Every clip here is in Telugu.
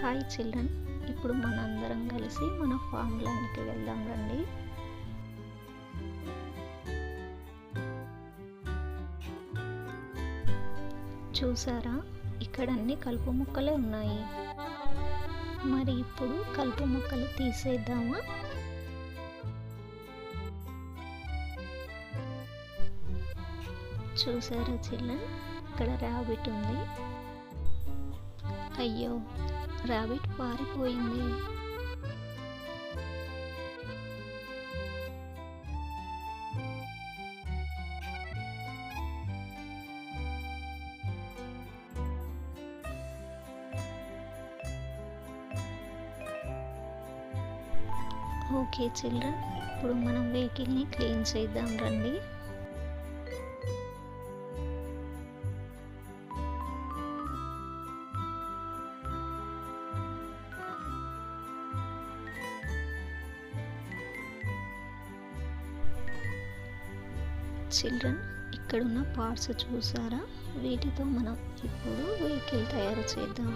హాయ్ చిల్డ్రన్, ఇప్పుడు మనందరం కలిసి మన ఫామ్ ల్యాండ్కి వెళ్దాం రండి. చూసారా, ఇక్కడ అన్ని కలుపు మొక్కలే ఉన్నాయి. మరి ఇప్పుడు కలుపు మొక్కలు తీసేద్దామా? చూసారా చిల్డ్రన్, ఇక్కడ ర్యాబిట్ ఉంది. అయ్యో, ర్యాబిట్ పారిపోయింది. ఓకే చిల్డ్రన్, ఇప్పుడు మనం వెహికల్ని క్లీన్ చేద్దాం రండి. చిల్డ్రన్, ఇక్కడున్న పార్ట్స్ చూసారా? వీటితో మనం ఇప్పుడు వెహికల్ తయారు చేద్దాం.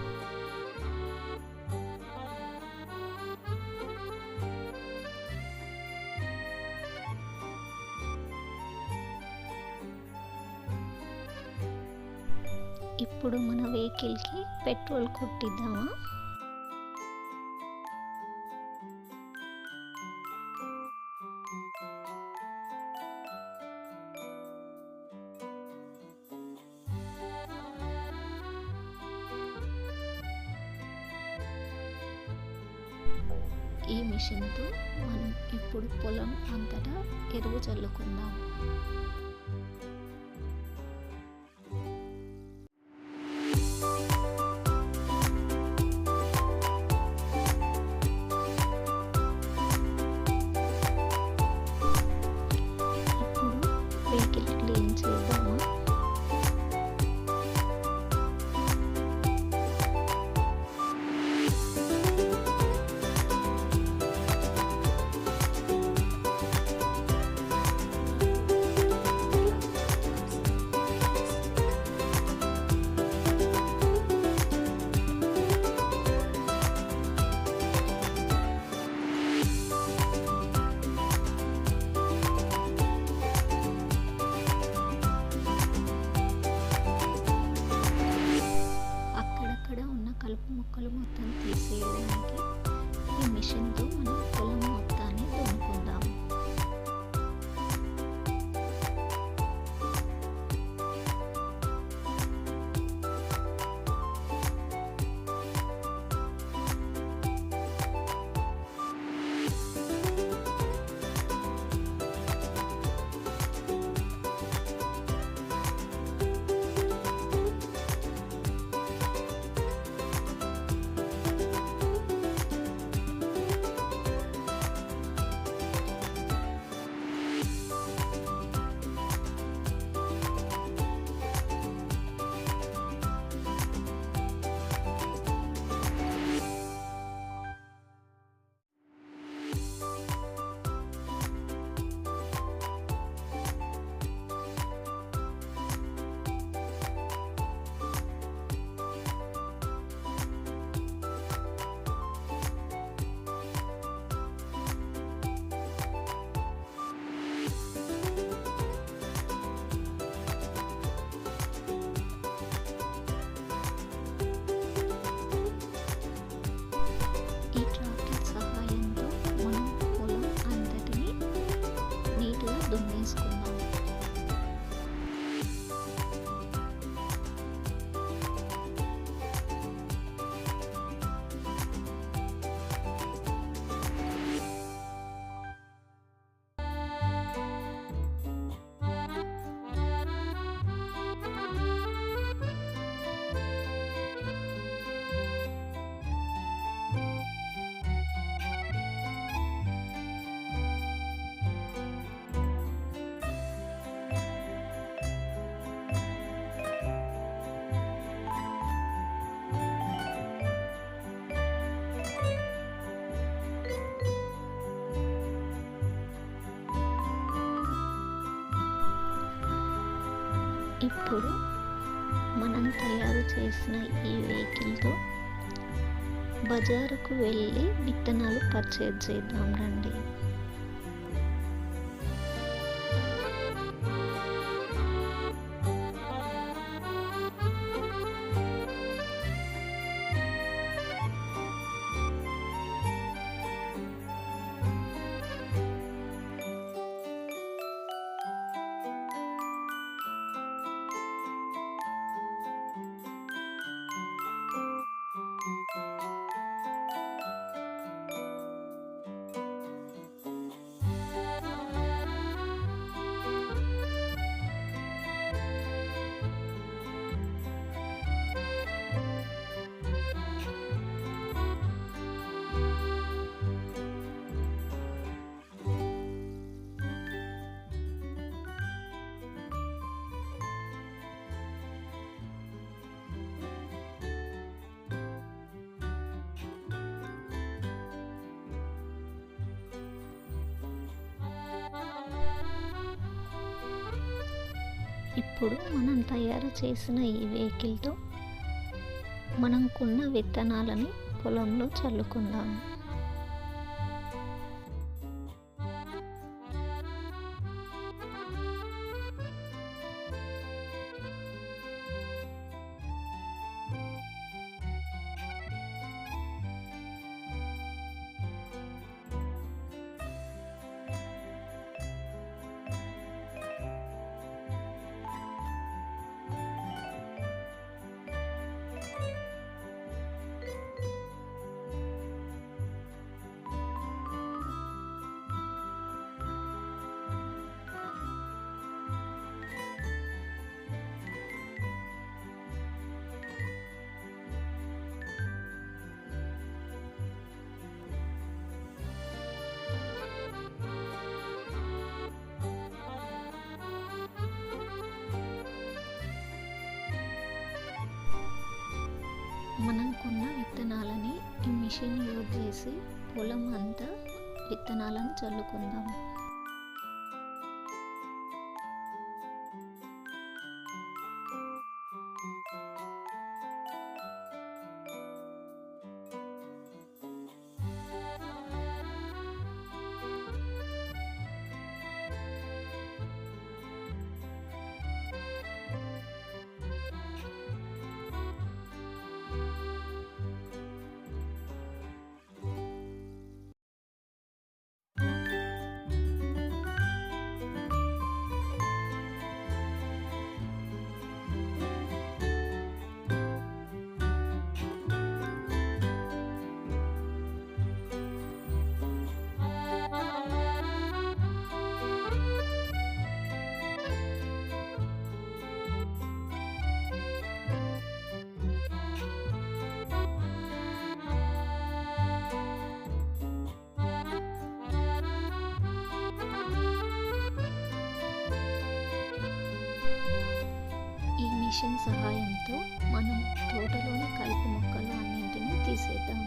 ఇప్పుడు మన వెహికల్కి పెట్రోల్ కొట్టిద్దామా? ఈ మిషన్తో మనం ఇప్పుడు పొలం అంతటా ఎరువు చల్లుకుందాం. ఇప్పుడు వెహికల్ క్లీన్ చేద్దామా? కలుపు మొక్కలు మొత్తం తీసేయడానికి ఈ మిషన్తో మనం పొలం మొత్తాన్ని దున్నుకుందాం. దున్నేసుకుందాం. ఇప్పుడు మనం తయారు చేసిన ఈ వెహికల్తో బజారుకు వెళ్ళి విత్తనాలు పర్చేజ్ చేద్దాం రండి. ఇప్పుడు మనం తయారు చేసిన ఈ వెహికల్తో మనం కొన్న విత్తనాలని పొలంలో చల్లుకుందాం. మనం కొన్న విత్తనాలని ఈ మిషన్ యూజ్ చేసి పొలం అంతా విత్తనాలను చల్లుకుందాం. ఈ మిషన్ సహాయంతో మనం తోటలోని కలుపు మొక్కలు అన్నింటినీ తీసేద్దాం.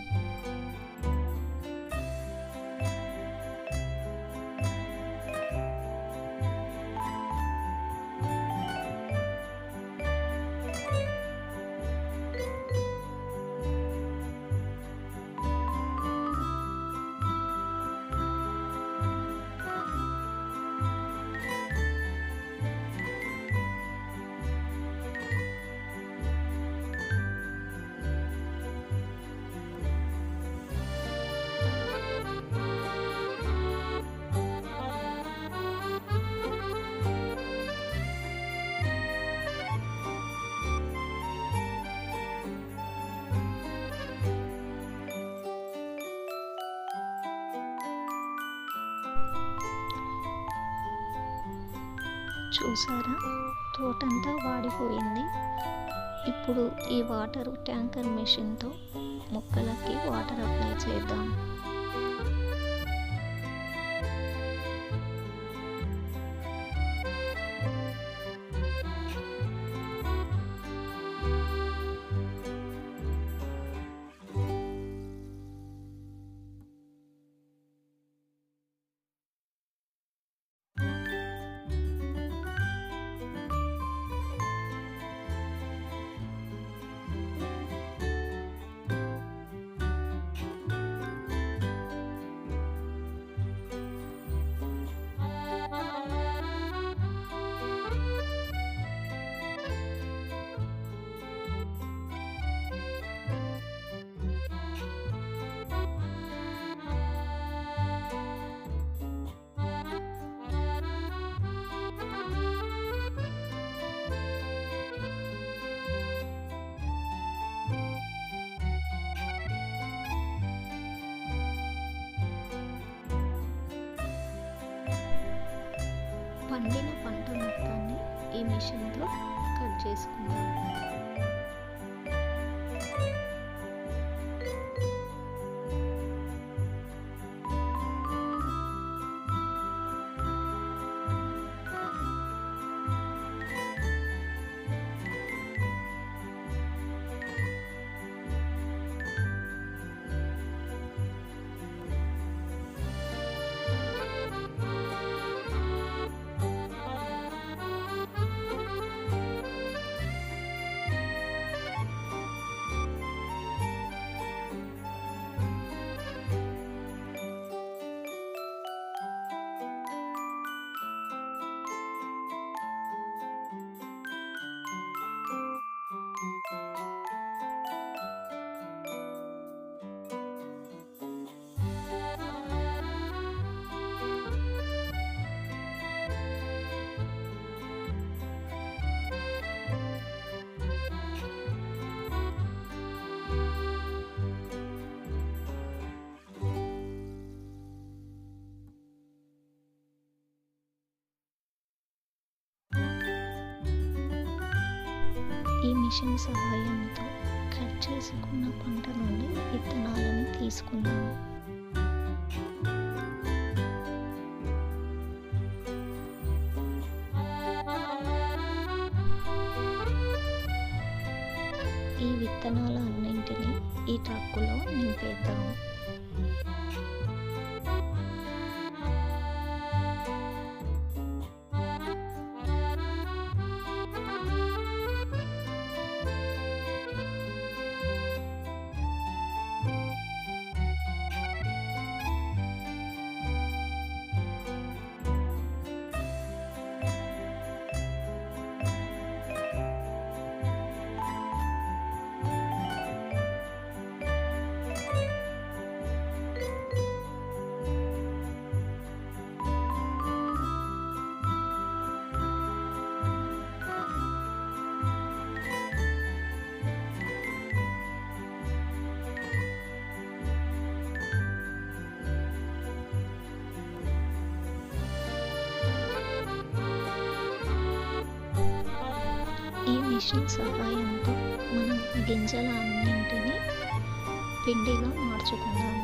చూసారా, తోటంతా వాడిపోయింది. ఇప్పుడు ఈ వాటర్ ట్యాంకర్ మెషిన్తో మొక్కలకి వాటర్ అప్లై చేద్దాం. పండిన పంట మొత్తాన్ని ఈ మిషన్తో కట్ చేసుకుందాం. ఈ మిషన్ సహాయంతో కట్ చేసుకున్న పంట నుండి విత్తనాలను తీసుకుందాము. ఈ విత్తనాలన్నింటినీ ఈ ట్రక్కులో నింపేద్దాము. ఈ మిషన్ సహాయంతో మనం గింజల అన్నింటినీ పిండిగా మార్చుకుందాం.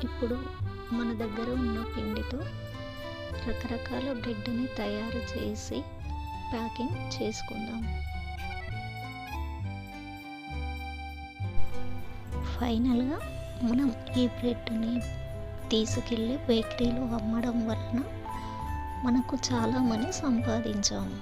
ఇప్పుడు మన దగ్గర ఉన్న పిండితో రకరకాల బ్రెడ్ని తయారు చేసి ప్యాకింగ్ చేసుకుందాం. ఫైనల్గా మనం ఈ బ్రెడ్ని తీసుకెళ్ళి బేకరీలో అమ్మడం వలన మనకు చాలా మనీ సంపాదించాము.